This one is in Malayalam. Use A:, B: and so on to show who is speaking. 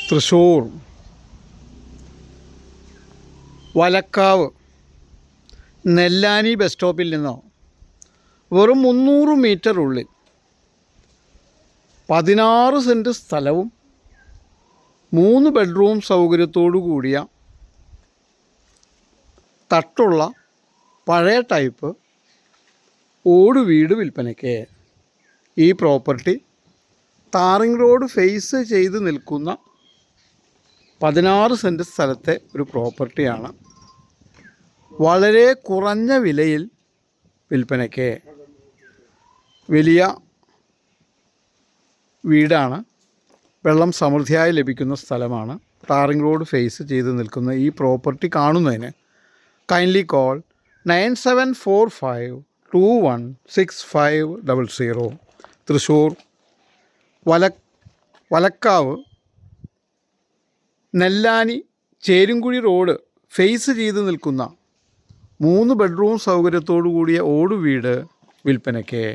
A: തൃശ്ശൂർ വലക്കാവ് നെല്ലാനി ബസ് സ്റ്റോപ്പിൽ നിന്നോ വെറും 300 മീറ്റർ ഉള്ളിൽ 16 സെൻറ്റ് സ്ഥലവും 3 ബെഡ്റൂം സൗകര്യത്തോടു കൂടിയ തട്ടുള്ള പഴയ ടൈപ്പ് ഓട് വീട് വിൽപ്പനയ്ക്ക്. ഈ പ്രോപ്പർട്ടി ടാറിംഗ് റോഡ് ഫേസ് ചെയ്ത് നിൽക്കുന്ന 16 സെൻറ്റ് സ്ഥലത്തെ ഒരു പ്രോപ്പർട്ടിയാണ്. വളരെ കുറഞ്ഞ വിലയിൽ വിൽപ്പനയ്ക്ക്. വലിയ വീടാണ്, വെള്ളം സമൃദ്ധിയായി ലഭിക്കുന്ന സ്ഥലമാണ്. ടാറിംഗ് റോഡ് ഫേസ് ചെയ്ത് നിൽക്കുന്ന ഈ പ്രോപ്പർട്ടി കാണുന്നതിന് kindly call 9745216500. Thrissur Valakkavu Nellani Cherumkuzhi road face ചെയ്ത് നിൽക്കുന്ന 3 ബെഡ്റൂം സൗകര്യത്തോടു കൂടിയ ഓട് വീട് വിൽപ്പനയ്ക്ക്.